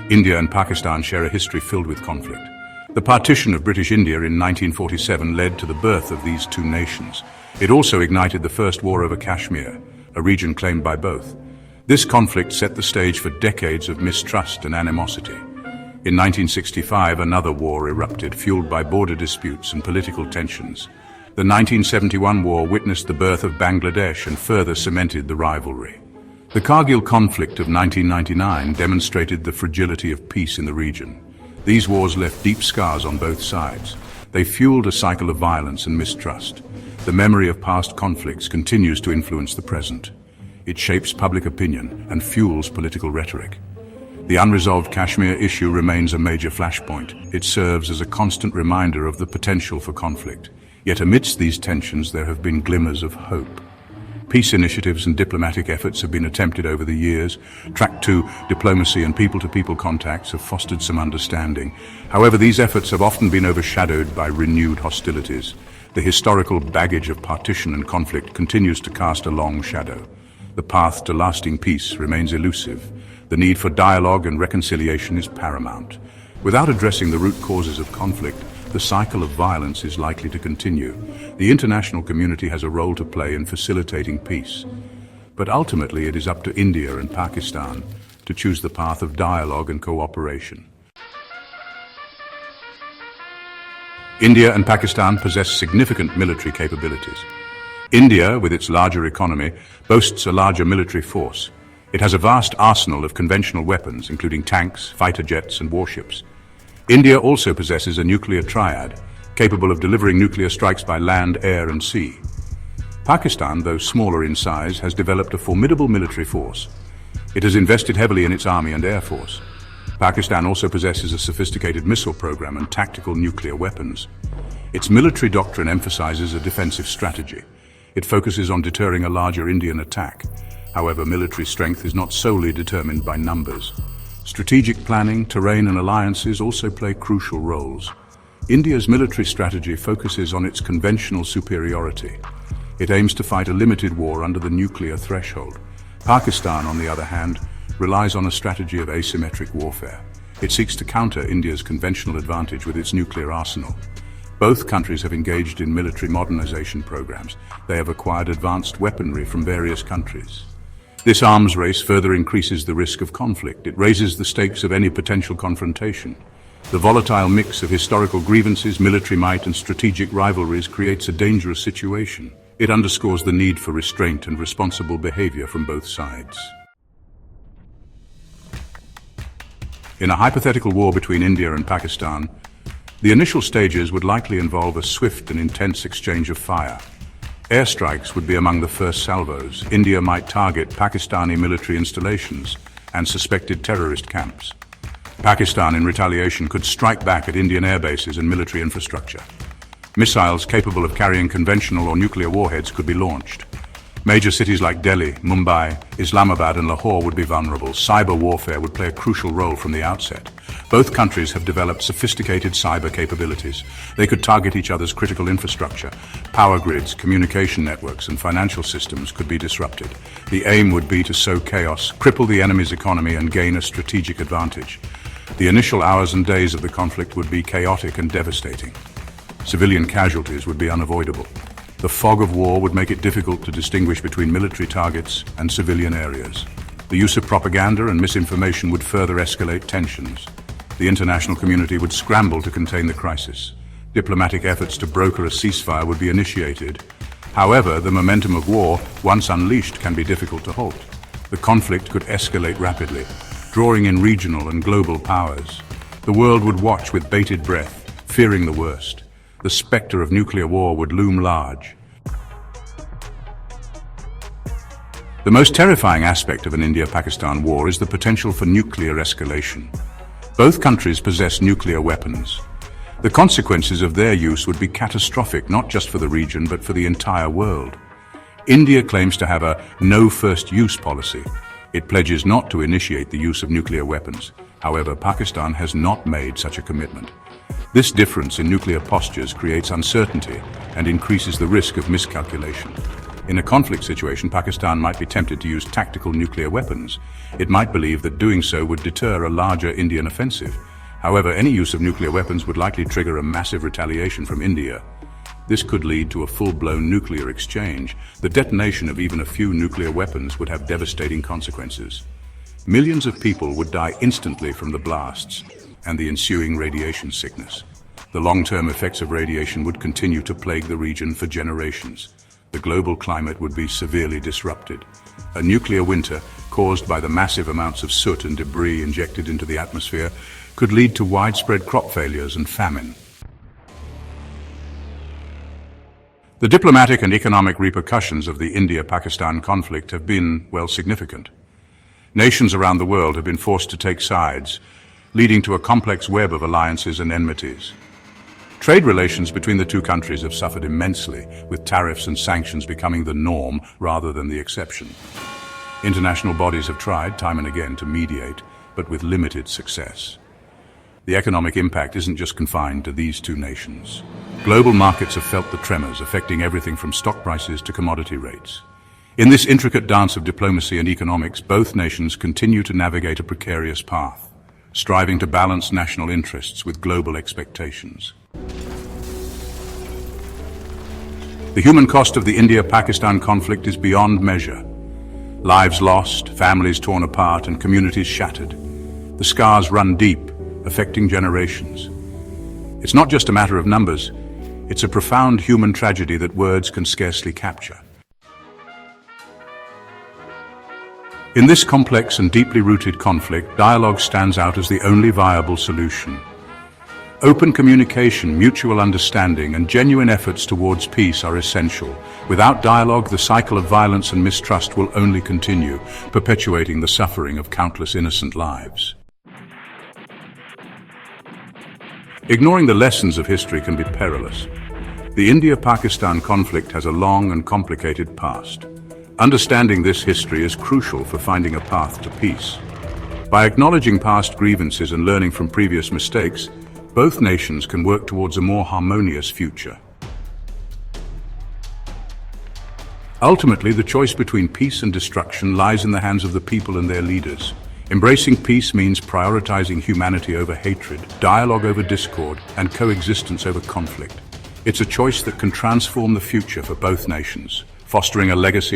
India and Pakistan share a history filled with conflict. The partition of British India in 1947 led to the birth of these two nations. It also ignited the first war over Kashmir, a region claimed by both. This conflict set the stage for decades of mistrust and animosity. In 1965, another war erupted, fueled by border disputes and political tensions. The 1971 war witnessed the birth of Bangladesh and further cemented the rivalry. The Kargil conflict of 1999 demonstrated the fragility of peace in the region. These wars left deep scars on both sides. They fueled a cycle of violence and mistrust. The memory of past conflicts continues to influence the present. It shapes public opinion and fuels political rhetoric. The unresolved Kashmir issue remains a major flashpoint. It serves as a constant reminder of the potential for conflict. Yet amidst these tensions, there have been glimmers of hope. Peace initiatives and diplomatic efforts have been attempted over the years. Track 2, diplomacy and people-to-people contacts have fostered some understanding. However, these efforts have often been overshadowed by renewed hostilities. The historical baggage of partition and conflict continues to cast a long shadow. The path to lasting peace remains elusive. The need for dialogue and reconciliation is paramount. Without addressing the root causes of conflict, the cycle of violence is likely to continue. The international community has a role to play in facilitating peace. But ultimately, it is up to India and Pakistan to choose the path of dialogue and cooperation. India and Pakistan possess significant military capabilities. India, with its larger economy, boasts a larger military force. It has a vast arsenal of conventional weapons, including tanks, fighter jets, and warships. India also possesses a nuclear triad, capable of delivering nuclear strikes by land, air, and sea. Pakistan, though smaller in size, has developed a formidable military force. It has invested heavily in its army and air force. Pakistan also possesses a sophisticated missile program and tactical nuclear weapons. Its military doctrine emphasizes a defensive strategy. It focuses on deterring a larger Indian attack. However, military strength is not solely determined by numbers. Strategic planning, terrain, and alliances also play crucial roles. India's military strategy focuses on its conventional superiority. It aims to fight a limited war under the nuclear threshold. Pakistan, on the other hand, relies on a strategy of asymmetric warfare. It seeks to counter India's conventional advantage with its nuclear arsenal. Both countries have engaged in military modernization programs. They have acquired advanced weaponry from various countries. This arms race further increases the risk of conflict. It raises the stakes of any potential confrontation. The volatile mix of historical grievances, military might, and strategic rivalries creates a dangerous situation. It underscores the need for restraint and responsible behavior from both sides. In a hypothetical war between India and Pakistan, the initial stages would likely involve a swift and intense exchange of fire. Airstrikes would be among the first salvos. India might target Pakistani military installations and suspected terrorist camps. Pakistan, in retaliation, could strike back at Indian air bases and military infrastructure. Missiles capable of carrying conventional or nuclear warheads could be launched. Major cities like Delhi, Mumbai, Islamabad, and Lahore would be vulnerable. Cyber warfare would play a crucial role from the outset. Both countries have developed sophisticated cyber capabilities. They could target each other's critical infrastructure. Power grids, communication networks, and financial systems could be disrupted. The aim would be to sow chaos, cripple the enemy's economy, and gain a strategic advantage. The initial hours and days of the conflict would be chaotic and devastating. Civilian casualties would be unavoidable. The fog of war would make it difficult to distinguish between military targets and civilian areas. The use of propaganda and misinformation would further escalate tensions. The international community would scramble to contain the crisis. Diplomatic efforts to broker a ceasefire would be initiated. However, the momentum of war, once unleashed, can be difficult to halt. The conflict could escalate rapidly, drawing in regional and global powers. The world would watch with bated breath, fearing the worst. The specter of nuclear war would loom large. The most terrifying aspect of an India-Pakistan war is the potential for nuclear escalation. Both countries possess nuclear weapons. The consequences of their use would be catastrophic, not just for the region, but for the entire world. India claims to have a no-first-use policy. It pledges not to initiate the use of nuclear weapons. However, Pakistan has not made such a commitment. This difference in nuclear postures creates uncertainty and increases the risk of miscalculation. In a conflict situation, Pakistan might be tempted to use tactical nuclear weapons. It might believe that doing so would deter a larger Indian offensive. However, any use of nuclear weapons would likely trigger a massive retaliation from India. This could lead to a full-blown nuclear exchange. The detonation of even a few nuclear weapons would have devastating consequences. Millions of people would die instantly from the blasts and the ensuing radiation sickness. The long-term effects of radiation would continue to plague the region for generations. The global climate would be severely disrupted. A nuclear winter, caused by the massive amounts of soot and debris injected into the atmosphere, could lead to widespread crop failures and famine. The diplomatic and economic repercussions of the India-Pakistan conflict have been, well, significant. Nations around the world have been forced to take sides, leading to a complex web of alliances and enmities. Trade relations between the two countries have suffered immensely, with tariffs and sanctions becoming the norm rather than the exception. International bodies have tried time and again to mediate, but with limited success. The economic impact isn't just confined to these two nations. Global markets have felt the tremors, affecting everything from stock prices to commodity rates. In this intricate dance of diplomacy and economics, both nations continue to navigate a precarious path, striving to balance national interests with global expectations. The human cost of the India-Pakistan conflict is beyond measure. Lives lost, families torn apart, and communities shattered. The scars run deep, affecting generations. It's not just a matter of numbers, it's a profound human tragedy that words can scarcely capture. In this complex and deeply rooted conflict, dialogue stands out as the only viable solution. Open communication, mutual understanding, and genuine efforts towards peace are essential. Without dialogue, the cycle of violence and mistrust will only continue, perpetuating the suffering of countless innocent lives. Ignoring the lessons of history can be perilous. The India-Pakistan conflict has a long and complicated past. Understanding this history is crucial for finding a path to peace. By acknowledging past grievances and learning from previous mistakes, both nations can work towards a more harmonious future. Ultimately, the choice between peace and destruction lies in the hands of the people and their leaders. Embracing peace means prioritizing humanity over hatred, dialogue over discord, and coexistence over conflict. It's a choice that can transform the future for both nations, fostering a legacy of